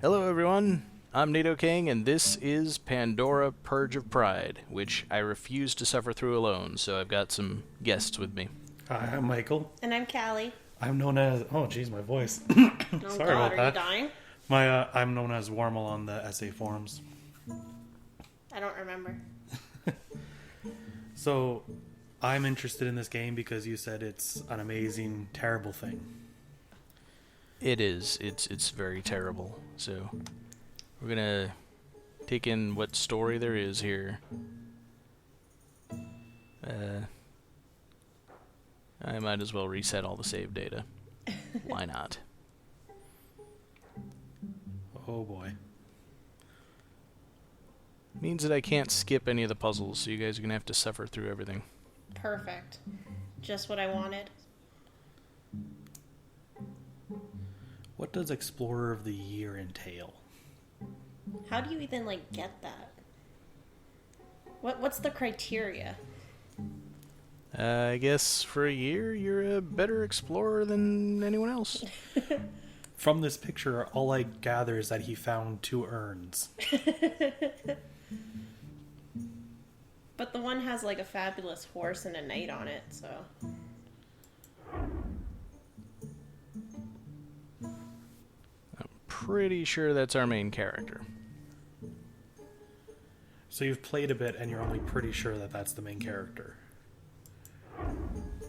Hello everyone, I'm NATO King, and this is Pandora, Purge of Pride, which I refuse to suffer through alone, so I've got some guests with me. Hi, I'm Michael. And I'm Callie. I'm known as... Oh, geez, my voice. Oh Sorry God, about are that. you dying? I'm known as Warmal on the essay forums. I don't remember. So, I'm interested in this game because you said it's an amazing, terrible thing. It is. It's very terrible. So we're gonna take in what story there is here. I might as well reset all the save data. Why not? Oh boy. Means that I can't skip any of the puzzles, so you guys are gonna have to suffer through everything. Perfect. Just what I wanted. What does Explorer of the Year entail? How do you even, get that? What's the criteria? I guess for a year, you're a better explorer than anyone else. From this picture, all I gather is that he found 2 urns. But the one has, a fabulous horse and a knight on it, so... Pretty sure that's our main character. So you've played a bit and you're only pretty sure that that's the main character.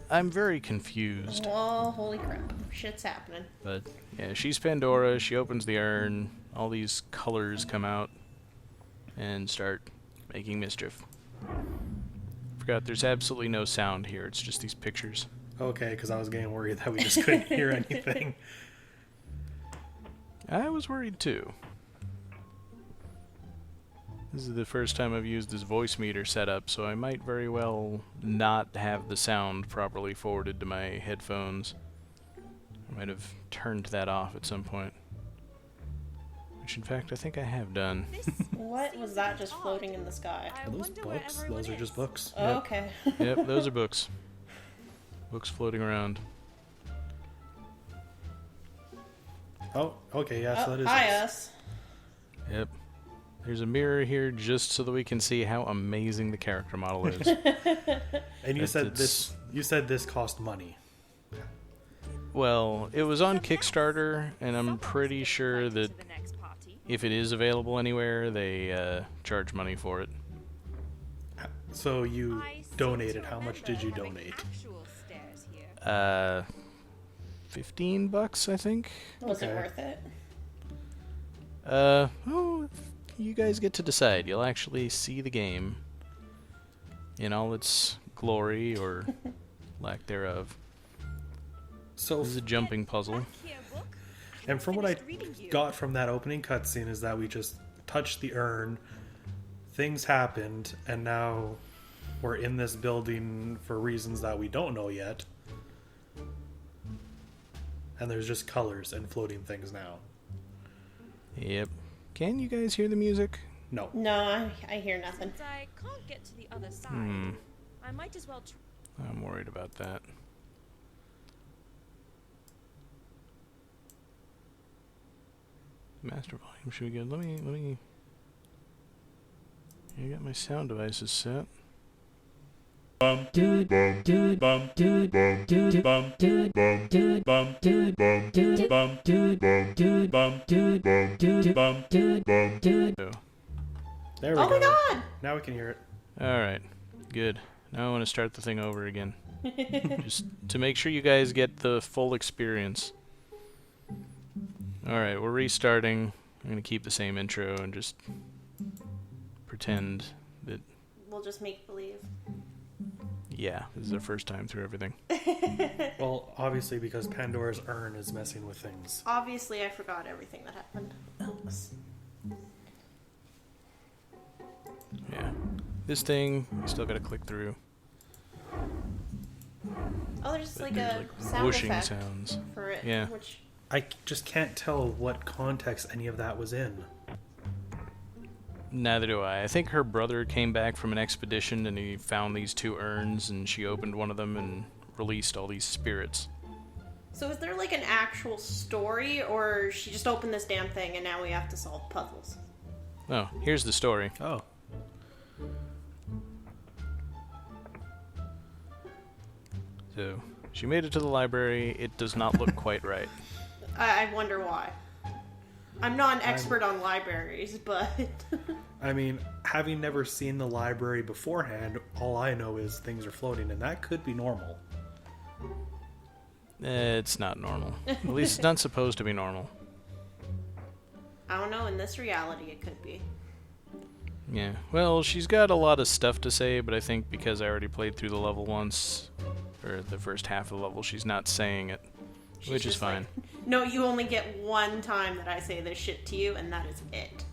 I'm very confused. Oh, holy crap. Shit's happening. But, yeah, she's Pandora, she opens the urn, all these colors come out and start making mischief. Forgot there's absolutely no sound here, it's just these pictures. Okay, because I was getting worried that we just couldn't hear anything. I was worried too. This is the first time I've used this voice meter setup, so I might very well not have the sound properly forwarded to my headphones. I might have turned that off at some point. Which in fact I think I have done. What was that just floating in the sky? Are those books? Those are just books. Oh, Yep. okay. Yep, those are books. Books floating around. Oh, okay, yeah, so that is hi, us. us. Yep. There's a mirror here just so that we can see how amazing the character model is. And you But said it's- this cost money. Well, it was on Kickstarter, and I'm pretty sure that if it is available anywhere, they charge money for it. So you donated. How much did you donate? 15 bucks, I think. Was it Okay. worth it? Oh, you guys get to decide. You'll actually see the game in all its glory or lack thereof. So, This is a jumping puzzle. and from what I got from that opening cutscene is that we just touched the urn, things happened, and now we're in this building for reasons that we don't know yet. And there's just colors and floating things now. Yep. Can you guys hear the music? No. No, I hear nothing. Since I can't get to the other side, I might as well try. I'm worried about that. Master volume should be good. Let me. I got my sound devices set. There we Oh go. my god! Now we can hear it. Alright, good. Now I want to start the thing over again. Just to make sure you guys get the full experience. Alright, we're restarting. I'm going to keep the same intro and just pretend that, We'll just make believe. yeah, this is our first time through everything. Well, obviously because Pandora's urn is messing with things. Obviously, I forgot everything that happened. Yeah. This thing, you still got to click through. Oh, there's But like there's a like sound whooshing effect sounds. for it. Yeah. Which I just can't tell what context any of that was in. Neither do I. I think her brother came back from an expedition and he found these 2 urns and she opened one of them and released all these spirits. So is there like an actual story, or she just opened this damn thing and now we have to solve puzzles? Oh, here's the story. Oh. So, she made it to the library. It does not look quite right. I wonder why. I'm not an expert on libraries, but... I mean, having never seen the library beforehand, all I know is things are floating, and that could be normal. It's not normal. At least it's not supposed to be normal. I don't know, in this reality it could be. Yeah. Well, she's got a lot of stuff to say, but I think because I already played through the level once, or the first half of the level, she's not saying it. She's Which is just like, fine. no, you only get one time that I say this shit to you, and that is it.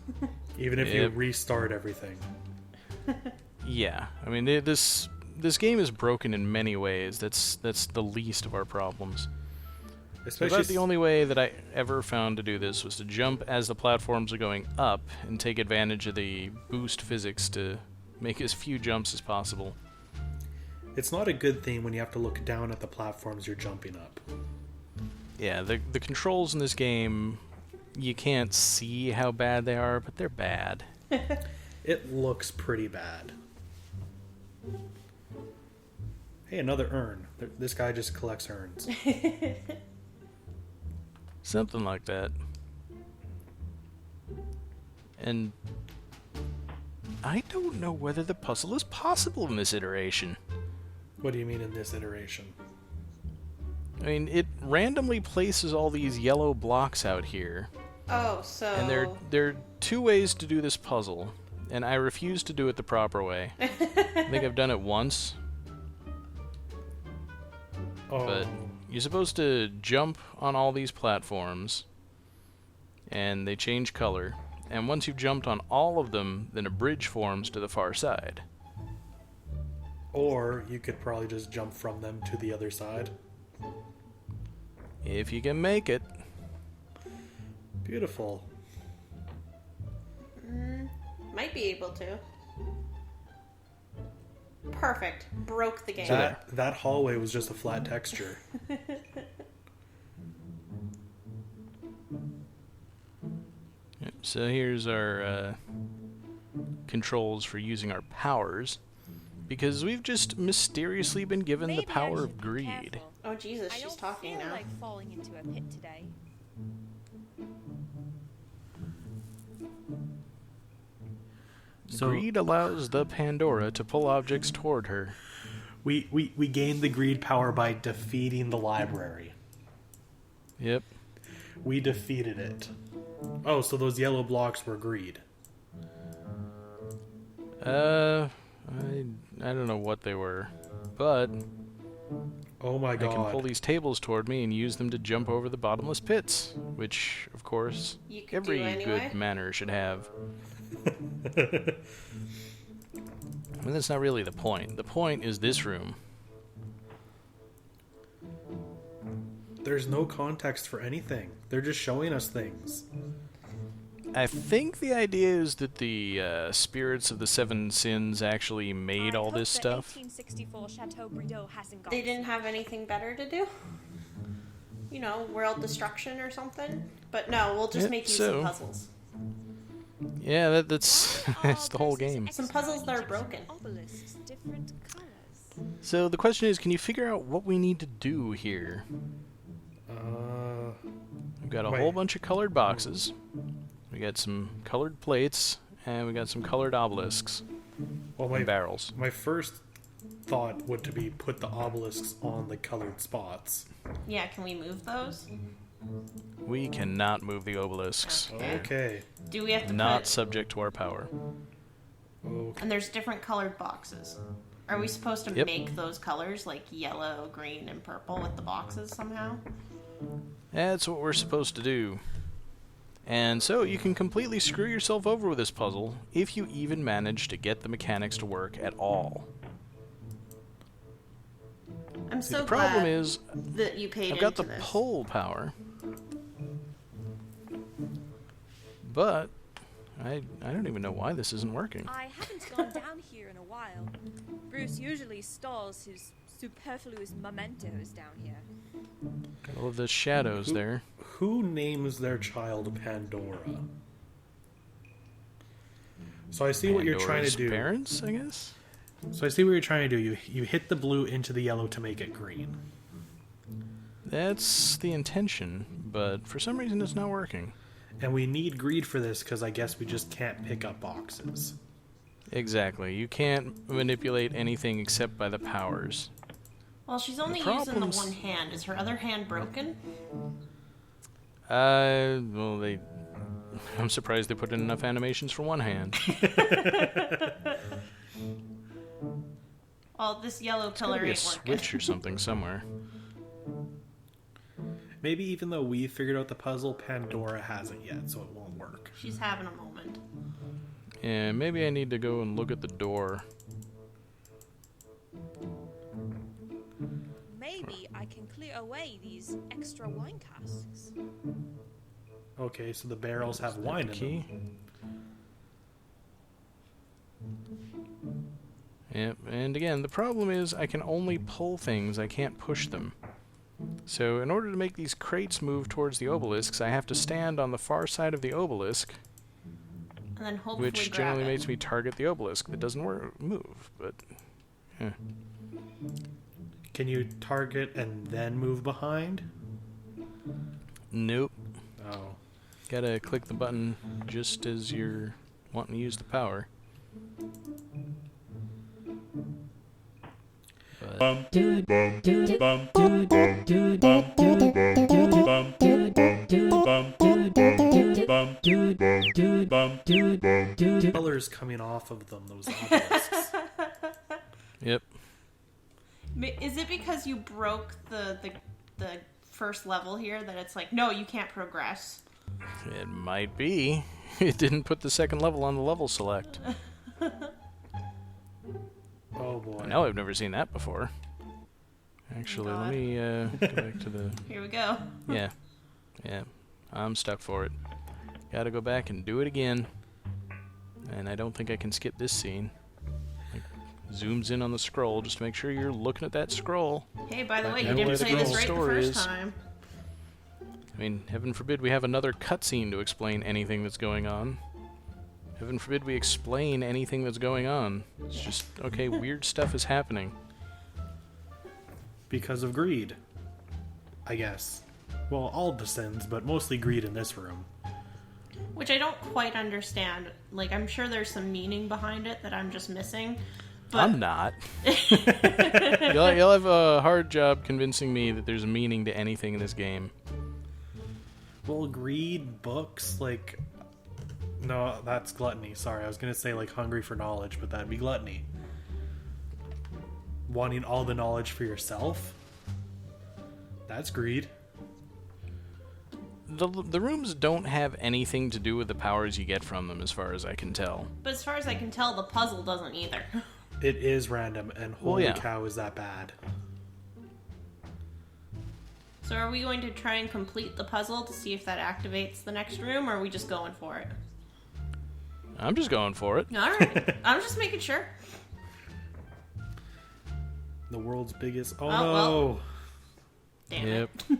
Even if you restart everything. Yeah. I mean, this game is broken in many ways. That's the least of our problems. Especially About the only way that I ever found to do this was to jump as the platforms are going up and take advantage of the boost physics to make as few jumps as possible. It's not a good thing when you have to look down at the platforms you're jumping up. Yeah, the controls in this game, you can't see how bad they are, but they're bad. It looks pretty bad. Hey, another urn. This guy just collects urns. Something like that. And I don't know whether the puzzle is possible in this iteration. What do you mean in this iteration? I mean, it randomly places all these yellow blocks out here. Oh, so... And there are two ways to do this puzzle, and I refuse to do it the proper way. I think I've done it once, but you're supposed to jump on all these platforms, and they change color, and once you've jumped on all of them, then a bridge forms to the far side. Or you could probably just jump from them to the other side. If you can make it. Beautiful. Might be able to. Perfect. Broke the game. That hallway was just a flat texture. Yep, so here's our controls for using our powers. Because we've just mysteriously been given the Maybe I power should of be greed. careful. Oh, Jesus, I she's don't talking feel now. like falling into a pit today. So Greed allows the Pandora to pull objects toward her. we gained the greed power by defeating the library. Yep. We defeated it. Oh, so those yellow blocks were greed. I don't know what they were, but Oh my I can pull god. these tables toward me and use them to jump over the bottomless pits, which, of course, You could every do anyway. good manner should have. I mean, that's not really the point. The point is this room. There's no context for anything. They're just showing us things. I think the idea is that the spirits of the seven sins actually made all this stuff. 1864 Chateau Brideau hasn't got They didn't have anything better to do? You know, world destruction or something? But no, we'll just Yep, make you so- some puzzles. Yeah, that's that's the whole game. Some puzzles that are broken. Obelisks, different colors. So the question is, can you figure out what we need to do here? We've got a Wait. whole bunch of colored boxes. We got some colored plates, and we got some colored obelisks Well, and barrels. my first thought would to be put the obelisks on the colored spots. Yeah, can we move those? We cannot move the obelisks. Okay. Okay. Do we have to Not put... subject to our power. Okay. And there's different colored boxes. Are we supposed to Yep. make those colors, like yellow, green, and purple with the boxes somehow? That's what we're supposed to do. And so you can completely screw yourself over with this puzzle if you even manage to get the mechanics to work at all. I'm See, so the problem glad is, that you paid I've got into the this. pull power, but I don't even know why this isn't working. I haven't gone down here in a while. Bruce usually stores his superfluous mementos down here. Got all of the shadows there. Who names their child Pandora? So I see what you're trying to Pandora's do. Parents, I guess? So I see what you're trying to do. You hit the blue into the yellow to make it green. That's the intention, but for some reason it's not working. And we need greed for this because I guess we just can't pick up boxes. Exactly. You can't manipulate anything except by the powers. Well, she's only The using the problem's- one hand. Is her other hand broken? Well, I'm surprised they put in enough animations for one hand. Well, this yellow There's gotta pillar be a ain't working. switch or something somewhere. Maybe even though we figured out the puzzle, Pandora hasn't yet, so it won't work. She's having a moment. Yeah, maybe I need to go and look at the door. Maybe I can clear away these extra wine casks. Okay, so the barrels have Is that wine the in key? them. Yep, and again, the problem is I can only pull things, I can't push them. So in order to make these crates move towards the obelisks, I have to stand on the far side of the obelisk, And then hopefully which grab generally it. makes me target the obelisk. That doesn't move, but... eh. Can you target and then move behind? Nope. Oh. Gotta click the button just as you're wanting to use the power. But Colors coming off of them, those obelisks. yep. Is it because you broke the first level here that it's like, no, you can't progress? It might be. It didn't put the second level on the level select. Oh boy. No, I've never seen that before. Actually, let God. me go back to the... Here we go. Yeah. Yeah. I'm stuck for it. Gotta go back and do it again. And I don't think I can skip this scene. Like, zooms in on the scroll just to make sure you're looking at that scroll. Hey, by the way, know you didn't where the say this girl's right the story first is. time. I mean, heaven forbid we have another cutscene to explain anything that's going on. Heaven forbid we explain anything that's going on. It's just, okay, weird stuff is happening. Because of greed. I guess. Well, all the sins, but mostly greed in this room. Which I don't quite understand. Like, I'm sure there's some meaning behind it that I'm just missing. But I'm not. You'll have a hard job convincing me that there's a meaning to anything in this game. Well, greed, books, like... No, that's gluttony. Sorry, I was going to say, like, hungry for knowledge, but that'd be gluttony. Wanting all the knowledge for yourself? That's greed. The rooms don't have anything to do with the powers you get from them, as far as I can tell. But as far as I can tell, the puzzle doesn't either. It is random, and Well, holy yeah. cow, is that bad. So are we going to try and complete the puzzle to see if that activates the next room, or are we just going for it? I'm just going for it. Alright. I'm just making sure. The world's biggest... Oh, Oh, no! well. Damn Yep. it.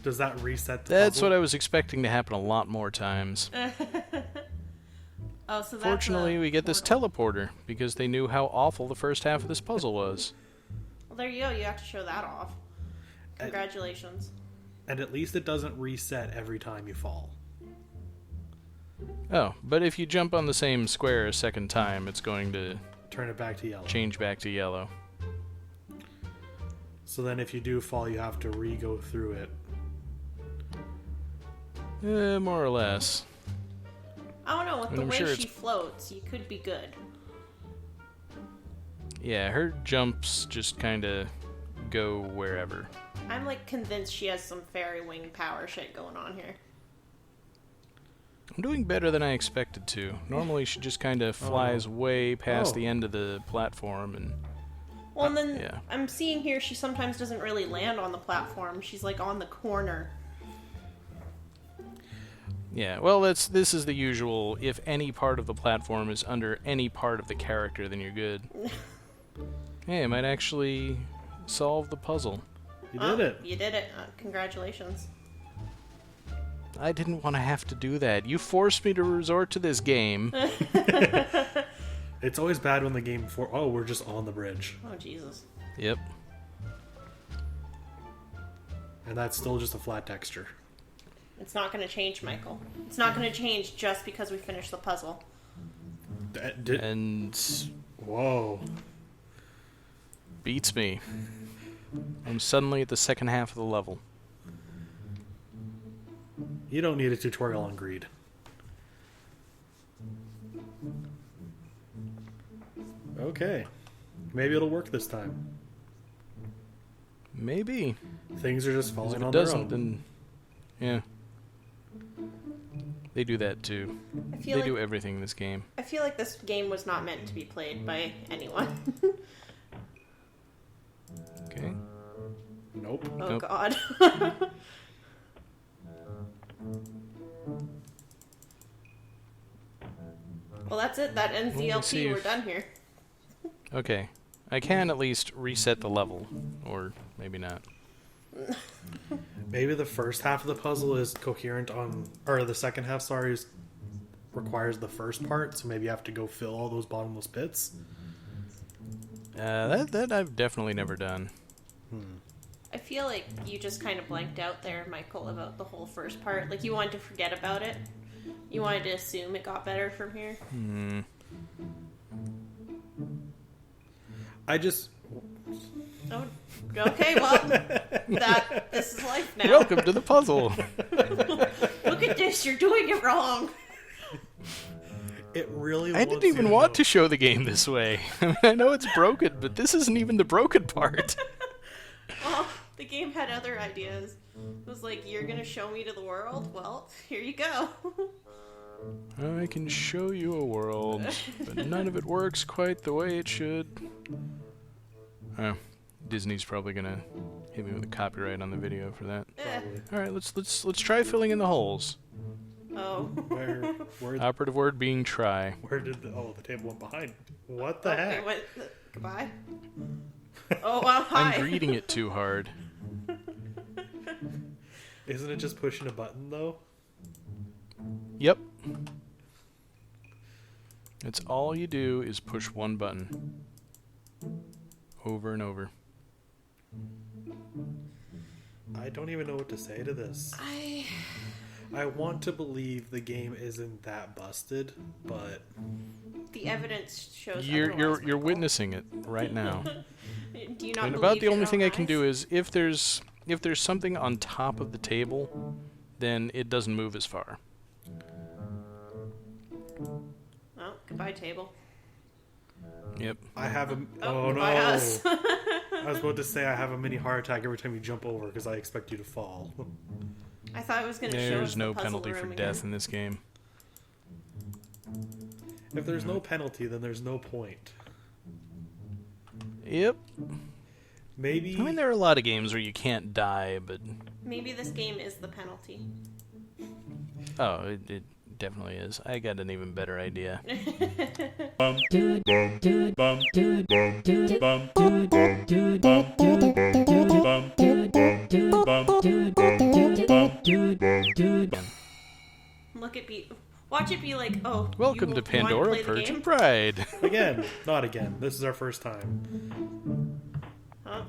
Does that reset the That's puzzle? what I was expecting to happen a lot more times. Oh, so that's Fortunately, a we get this portal. teleporter, because they knew how awful the first half of this puzzle was. Well, there you go. You have to show that off. Congratulations. And at least it doesn't reset every time you fall. Oh, but if you jump on the same square a second time, it's going to Turn it back to yellow. change back to yellow. So then if you do fall, you have to re-go through it. More or less. I don't know. With And the I'm way sure she it's- floats, you could be good. Yeah, her jumps just kind of go wherever. I'm like convinced she has some fairy wing power shit going on here. I'm doing better than I expected to. Normally she just kind of flies way past Oh. the end of the platform and... Well, and then yeah. I'm seeing here she sometimes doesn't really land on the platform. She's like on the corner. Yeah, well, this is the usual, if any part of the platform is under any part of the character, then you're good. Hey, I might actually solve the puzzle. You did it. You did it. Congratulations. I didn't want to have to do that. You forced me to resort to this game. It's always bad when the game oh, we're just on the bridge. Oh, Jesus. Yep. And that's still just a flat texture. It's not going to change, Michael. It's not going to change just because we finished the puzzle. And whoa. beats me. I'm suddenly at the second half of the level. You don't need a tutorial on greed. Okay. Maybe it'll work this time. Maybe. Things are just 'Cause falling if it on their doesn't, own. then... Yeah. They do that too. They do everything in this game. I feel like this game was not meant to be played by anyone. Okay. Nope. Oh, Nope. God. Well, that's it. That ends the Well, let's see LP. We're if- done here. Okay. I can at least reset the level. Or maybe not. Maybe the first half of the puzzle is coherent on... Or the second half, sorry, requires the first part, so maybe you have to go fill all those bottomless pits. That I've definitely never done. I feel like you just kind of blanked out there, Michael, about the whole first part. Like, you wanted to forget about it. You wanted to assume it got better from here. I just... Oh, okay, well, this is life now. Welcome to the puzzle! Look at this, you're doing it wrong. It really I didn't even want to show the game this way. I mean, I know it's broken, but this isn't even the broken part. Well, the game had other ideas. It was like, you're gonna show me to the world? Well, here you go. I can show you a world, but none of it works quite the way it should. Disney's probably gonna hit me with a copyright on the video for that. All right, let's try filling in the holes. Oh. Where Operative word being try. did the table went behind? What the Okay, heck? what? Goodbye. Oh, wow, hi. I'm greeting it too hard. Isn't it just pushing a button, though? Yep. It's all you do is push one button. Over and over. I don't even know what to say to this. I want to believe the game isn't that busted, but The evidence shows You're otherwise, Michael. witnessing it right now. Do you not And believe about the your only own thing I can eyes? do is if there's something on top of the table, then it doesn't move as far. Oh, goodbye, table. Yep. I have a... Oh, Oh, no! goodbye, us. I was about to say I have a mini heart attack every time you jump over because I expect you to fall. I thought it was going to show us There's the no puzzle penalty room for again. death in this game. If there's no penalty, then there's no point. Yep. Maybe... I mean, there are a lot of games where you can't die, but... Maybe this game is the penalty. Oh, it definitely is. I got an even better idea. Look at be... Watch it be like, oh, Welcome you to want Pandora, play the Purge game? of Pride. Again, not again. This is our first time. Huh?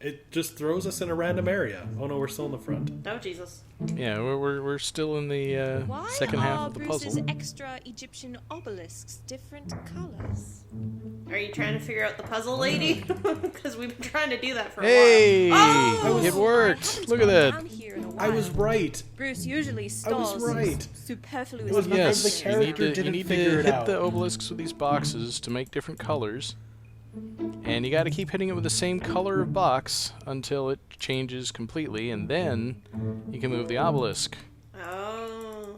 It just throws us in a random area. Oh no, we're still in the front. Oh, Jesus. Yeah, we're still in the Why second half are of the Bruce's puzzle. extra Egyptian obelisks different colors? Are you trying to figure out the puzzle, lady? Because we've been trying to do that for a Hey! while. Oh! It worked! I Look at haven't that! gone down here in a I was while. right. Bruce usually stalls right. superfluous It was because Yes, the you need character to, didn't you need figure to it hit out. the obelisks with these boxes to make different colors. And you gotta keep hitting it with the same color of box until it changes completely, and then you can move the obelisk. Oh.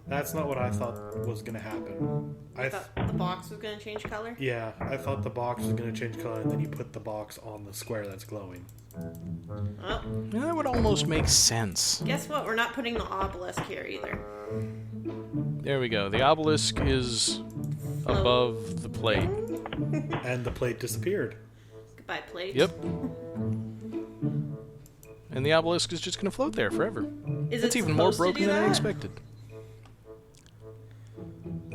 That's not what I thought was gonna happen. I thought the box was going to change color. Yeah, I thought the box was gonna change color, and then you put the box on the square that's glowing. Oh. Yeah, that would almost make sense. Guess what? We're not putting the obelisk here either. There we go. The obelisk is above the plate. And the plate disappeared. Goodbye, plate. Yep. and the obelisk is just going to float there forever. Is It's it even more supposed to broken do than I that? expected.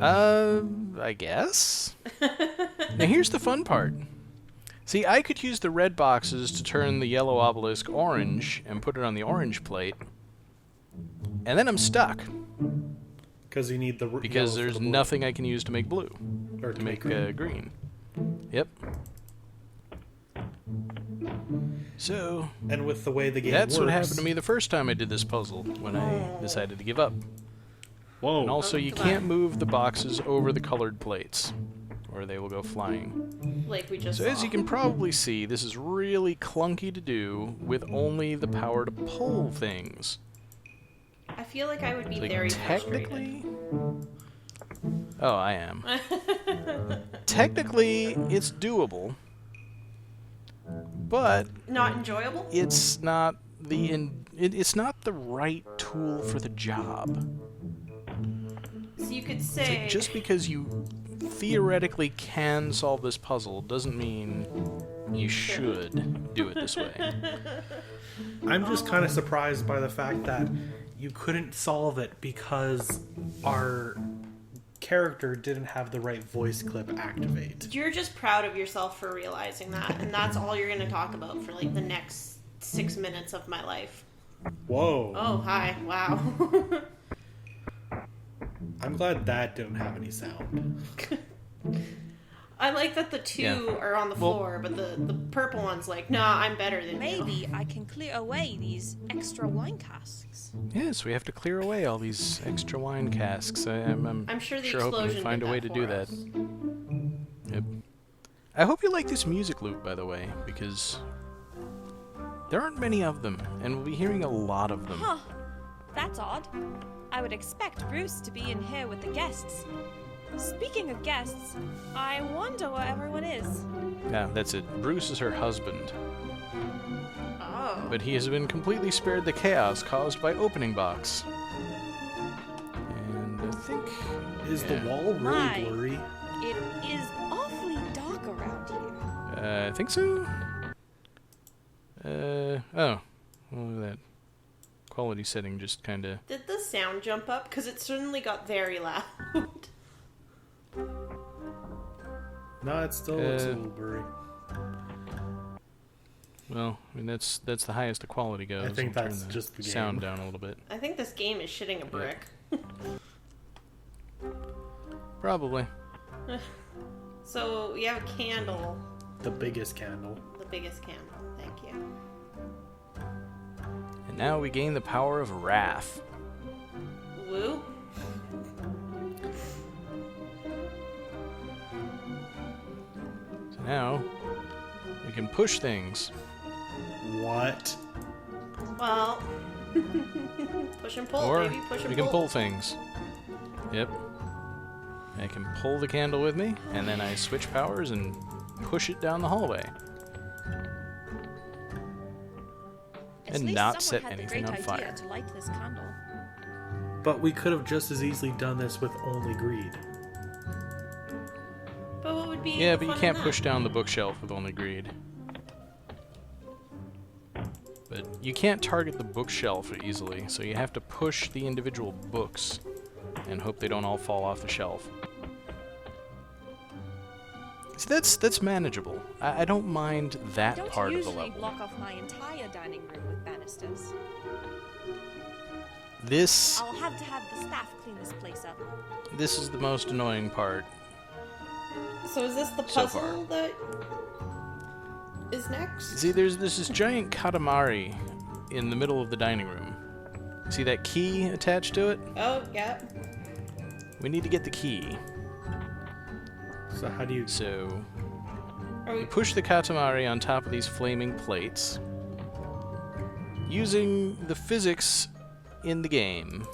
I guess? Now here's the fun part. See, I could use the red boxes to turn the yellow obelisk orange and put it on the orange plate, and then I'm stuck. Because you need the Because there's nothing I can use to make blue. or To make green. green. Yep. So, And with the way the game that's works, what happened to me the first time I did this puzzle, when I decided to give up. Whoa! And also, you come on. can't move the boxes over the colored plates, or they will go flying. Like we just So saw. as you can probably see, this is really clunky to do with only the power to pull things. I feel like I would be Like, very technically... Oh, I am. Technically, it's doable, but not enjoyable. it's not it's not the right tool for the job. So you could It's say like, just because you theoretically can solve this puzzle doesn't mean you should do it this way. I'm just kind of surprised by the fact that you couldn't solve it because our character didn't have the right voice clip activate. you're just proud of yourself for realizing that, and that's all you're going to talk about for like the next 6 minutes of my life. Whoa! Oh, hi! Wow. I'm glad that didn't have any sound. I like that the two Yeah. are on the Well- floor, but the purple one's like, nah, I'm better than you. Maybe I can clear away these extra wine casks. Yes, we have to clear away all these extra wine casks. I'm I'm sure the hoping explosion we find did a way that to do for that. us. Yep. I hope you like this music loop, by the way, because there aren't many of them, and we'll be hearing a lot of them. Huh. That's odd. I would expect Bruce to be in here with the guests. Speaking of guests, I wonder where everyone is. Yeah, that's it. Bruce is her husband, Oh. but he has been completely spared the chaos caused by opening box. And I think... Is Yeah. the wall really My. blurry? It is awfully dark around here. I think so? Oh. Well, look at that. Quality setting just kinda... Did the sound jump up? Because it suddenly got very loud. No, it still looks a Uh, little blurry. Well, I mean, that's the highest the quality goes. I think I'll turn that's the just the sound game. down a little bit. I think this game is shitting a brick. Probably. So we have a candle. The biggest candle. The biggest candle. Thank you. And now we gain the power of wrath. Woo. So now we can push things. What? Well, push and pull, Or baby. Push and we can pull things. Yep. I can pull the candle with me, and then I switch powers and push it down the hallway. At And least not someone set had the anything great on fire. idea to light this candle. But we could have just as easily done this with only greed. But what would be Yeah, the but you fun can't in push that? down the bookshelf with only greed. But you can't target the bookshelf easily, so you have to push the individual books and hope they don't all fall off the shelf. So that's manageable. I don't mind I that don't part of the usually level. block off my entire dining room with banisters. This I'll have to have the staff clean this place up. this is the most annoying part. So is this the So puzzle far. that is next? See, there's this giant katamari in the middle of the dining room. See that key attached to it? Oh, yeah. We need to get the key. So how do you... So Are we we push the katamari on top of these flaming plates using the physics in the game,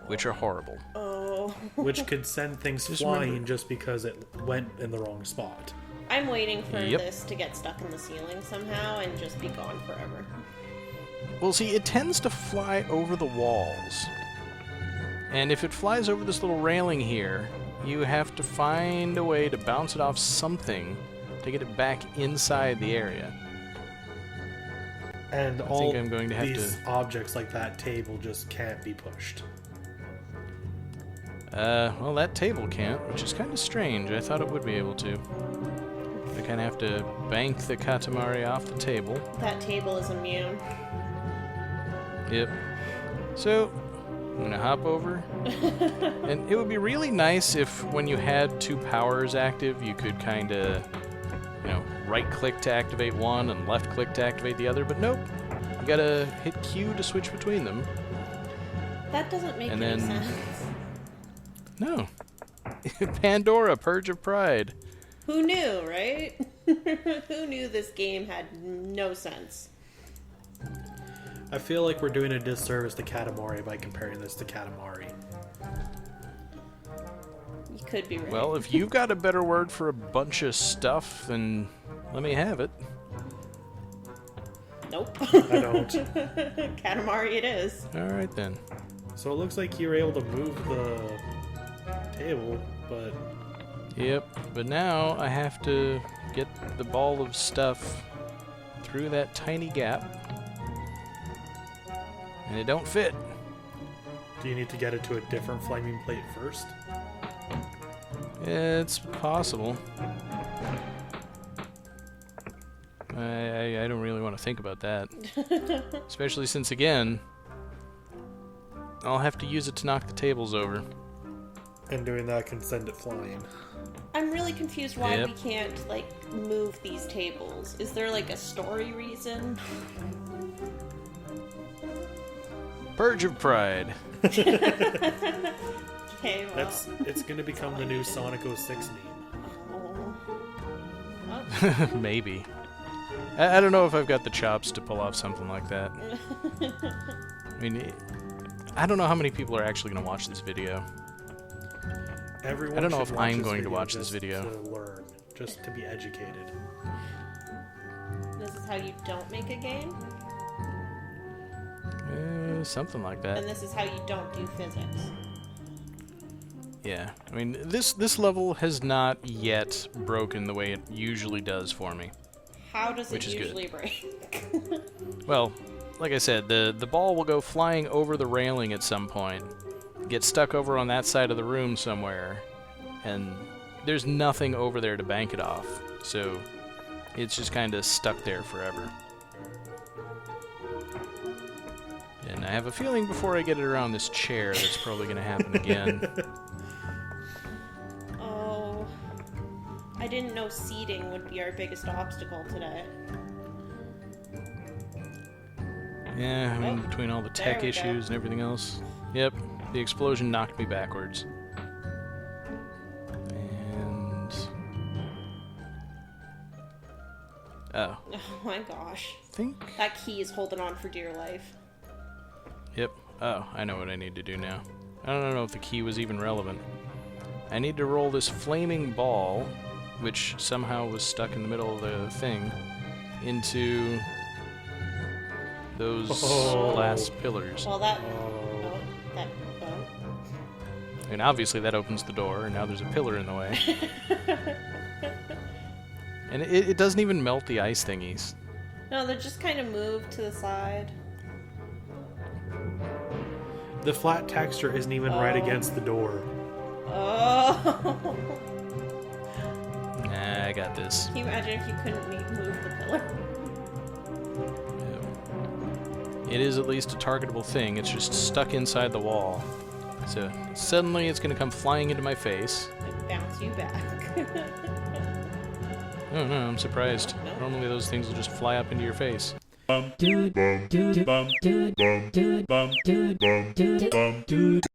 which are horrible. Oh. Which could send things Just flying remember- just because it went in the wrong spot. I'm waiting for Yep. this to get stuck in the ceiling somehow and just be gone forever. Well, see, it tends to fly over the walls. And if it flies over this little railing here, you have to find a way to bounce it off something to get it back inside the area. And I all think I'm going to have these to... objects like that table just can't be pushed. Well, that table can't, which is kind of strange. I thought it would be able to. I kind of have to bank the Katamari off the table. That table is immune. Yep. So, I'm gonna hop over. And it would be really nice if when you had two powers active, you could kind of, right-click to activate one and left-click to activate the other, but nope. You gotta hit Q to switch between them. That doesn't make And any then- sense. No. Pandora, Purge of Pride. Who knew, right? Who knew this game had no sense? I feel like we're doing a disservice to Katamari by comparing this to Katamari. You could be right. Well, if you've got a better word for a bunch of stuff, then let me have it. Nope. I don't. Katamari it is. Alright then. So it looks like you were able to move the table, but Yep, but now I have to get the ball of stuff through that tiny gap. And it don't fit. do you need to get it to a different flaming plate first? It's possible. I don't really want to think about that. Especially since, again, I'll have to use it to knock the tables over. And doing that can send it flying. I'm really confused why Yep. we can't, move these tables. Is there, a story reason? Purge of Pride. Okay, well. It's gonna become the new Sonic 06 meme. Oh. Maybe. I don't know if I've got the chops to pull off something like that. I mean, I don't know how many people are actually going to watch this video. Everyone I don't know should if watch I'm this going to video watch this just video. to learn, just to be educated. This is how you don't make a game? Something like that. And this is how you don't do physics. Yeah. I mean, this level has not yet broken the way it usually does for me. How does Which it is good. usually break? Well, like I said, the ball will go flying over the railing at some point, get stuck over on that side of the room somewhere, and there's nothing over there to bank it off, so it's just kind of stuck there forever. And I have a feeling before I get it around this chair, that's probably going to happen again. Oh. I didn't know seating would be our biggest obstacle today. Yeah, I mean, Oh, between all the there tech we go. issues and everything else. Yep, the explosion knocked me backwards. And... Oh, Oh my gosh. I think... That key is holding on for dear life. Yep. Oh, I know what I need to do now. I don't know if the key was even relevant. I need to roll this flaming ball, which somehow was stuck in the middle of the thing, into those Oh. glass pillars. Well, that. Oh. Oh, that. Oh. And obviously that opens the door, and now there's a pillar in the way. And it doesn't even melt the ice thingies. No, they're just kind of moved to the side. The flat texture isn't even right Oh. against the door. Oh! Nah, I got this. Can you imagine if you couldn't move the pillar? Yep. It is at least a targetable thing. It's just stuck inside the wall. So suddenly it's going to come flying into my face. And bounce you back. Oh no, I'm surprised. Normally those things will just fly up into your face.